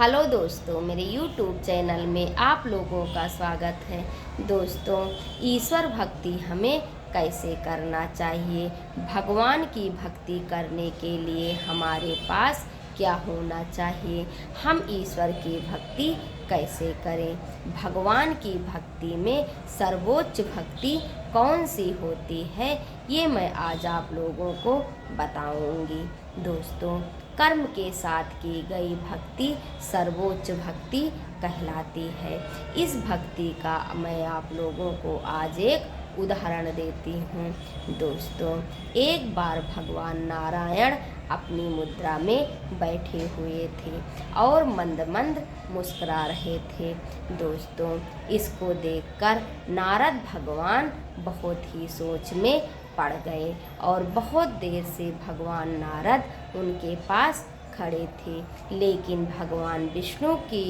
Hello दोस्तों, मेरे YouTube channel में आप लोगों का स्वागत है। दोस्तों, ईश्वर भक्ति हमें कैसे करना चाहिए, भगवान की भक्ति करने के लिए हमारे पास क्या होना चाहिए, हम ईश्वर की भक्ति कैसे करें, भगवान की भक्ति में सर्वोच्च भक्ति कौन सी होती है, ये मैं आज आप लोगों को बताऊंगी। दोस्तों, कर्म के साथ की गई भक्ति सर्वोच्च भक्ति कहलाती है। इस भक्ति का मैं आप लोगों को आज एक उदाहरण देती हूँ। दोस्तों, एक बार भगवान नारायण अपनी मुद्रा में बैठे हुए थे और मंद मंद मुस्कुरा रहे थे। दोस्तों, इसको देखकर नारद भगवान बहुत ही सोच में पड़ गए और बहुत देर से भगवान नारद उनके पास खड़े थे, लेकिन भगवान विष्णु की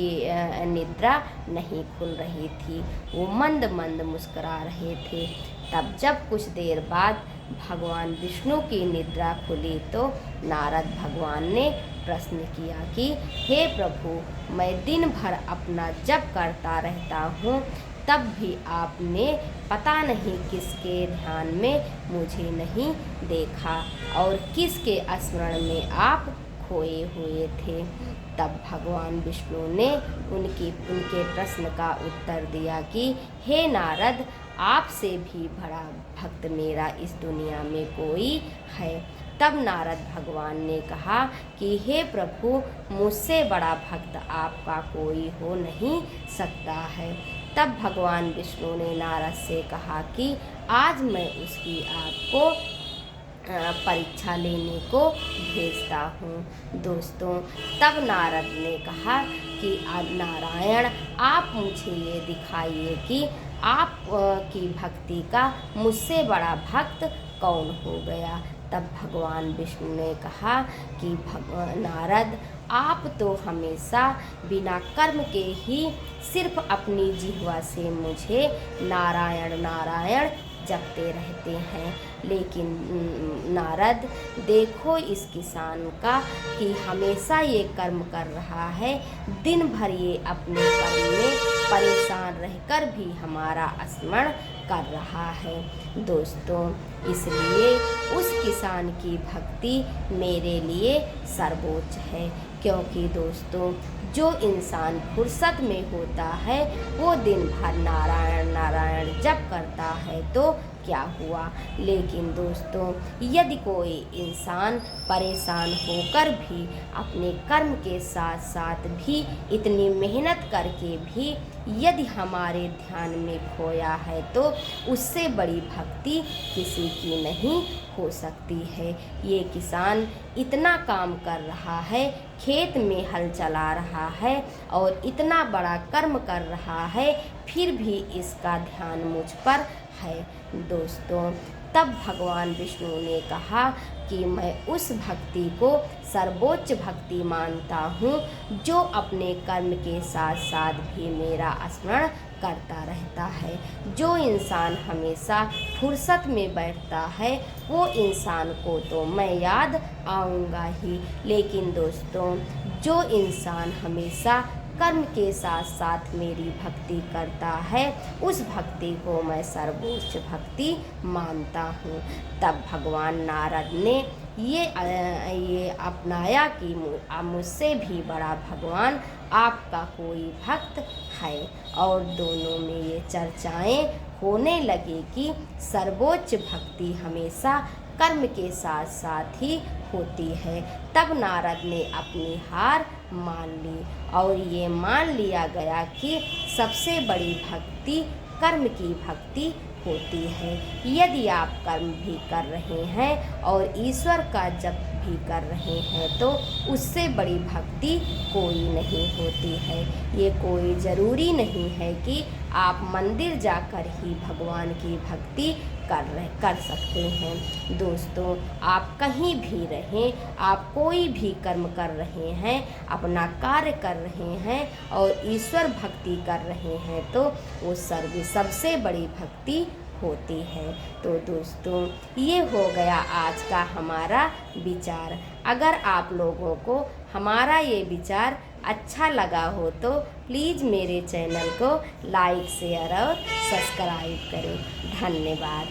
निद्रा नहीं खुल रही थी। वो मंद मंद मुस्कुरा रहे थे। तब जब कुछ देर बाद भगवान विष्णु की निद्रा खुली तो नारद भगवान ने प्रश्न किया कि हे प्रभु, मैं दिन भर अपना जप करता रहता हूँ, तब भी आपने पता नहीं किसके ध्यान में मुझे नहीं देखा और किसके स्मरण में आप खोए हुए थे। तब भगवान विष्णु ने उनके प्रश्न का उत्तर दिया कि हे नारद, आपसे भी बड़ा भक्त मेरा इस दुनिया में कोई है। तब नारद भगवान ने कहा कि हे प्रभु, मुझसे बड़ा भक्त आपका कोई हो नहीं सकता है। तब भगवान विष्णु ने नारद से कहा कि आज मैं उसकी आपको परीक्षा लेने को भेजता हूँ। दोस्तों, तब नारद ने कहा कि नारायण, आप मुझे ये दिखाइए कि आप की भक्ति का मुझसे बड़ा भक्त कौन हो गया। तब भगवान विष्णु ने कहा कि नारद, आप तो हमेशा बिना कर्म के ही सिर्फ अपनी जिह्वा से मुझे नारायण नारायण जपते रहते हैं। लेकिन नारद, देखो इस किसान का कि हमेशा ये कर्म कर रहा है, दिन भर ये अपने कर्म में परेशान रहकर भी हमारा स्मरण कर रहा है। दोस्तों, इसलिए उस किसान की भक्ति मेरे लिए सर्वोच्च है, क्योंकि दोस्तों, जो इंसान फुर्सत में होता है वो दिन भर नारायण नारायण जप करता है तो क्या हुआ, लेकिन दोस्तों, यदि कोई इंसान परेशान होकर भी अपने कर्म के साथ साथ भी इतनी मेहनत करके भी यदि हमारे ध्यान में खोया है तो उससे बड़ी भक्ति किसी की नहीं हो सकती है। ये किसान इतना काम कर रहा है, खेत में हल चला रहा है और इतना बड़ा कर्म कर रहा है, फिर भी इसका ध्यान मुझ पर है। दोस्तों, तब भगवान विष्णु ने कहा कि मैं उस भक्ति को सर्वोच्च भक्ति मानता हूँ जो अपने कर्म के साथ साथ भी मेरा स्मरण करता रहता है। जो इंसान हमेशा फुर्सत में बैठता है वो इंसान को तो मैं याद आऊँगा ही, लेकिन दोस्तों, जो इंसान हमेशा कर्म के साथ साथ मेरी भक्ति करता है उस भक्ति को मैं सर्वोच्च भक्ति मानता हूँ। तब भगवान नारद ने ये अपनाया कि मुझसे भी बड़ा भगवान आपका कोई भक्त है और दोनों में ये चर्चाएं होने लगी कि सर्वोच्च भक्ति हमेशा कर्म के साथ साथ ही होती है। तब नारद ने अपनी हार मान ली और ये मान लिया गया कि सबसे बड़ी भक्ति कर्म की भक्ति होती है। यदि आप कर्म भी कर रहे हैं और ईश्वर का जप भी कर रहे हैं तो उससे बड़ी भक्ति कोई नहीं होती है। ये कोई ज़रूरी नहीं है कि आप मंदिर जाकर ही भगवान की भक्ति कर सकते हैं। दोस्तों, आप कहीं भी रहें, आप कोई भी कर्म कर रहे हैं, अपना कार्य कर रहे हैं और ईश्वर भक्ति कर रहे हैं तो वो सबसे बड़ी भक्ति होती है। तो दोस्तों, ये हो गया आज का हमारा विचार। अगर आप लोगों को हमारा ये विचार अच्छा लगा हो तो प्लीज़ मेरे चैनल को लाइक शेयर और सब्सक्राइब करें। धन्यवाद।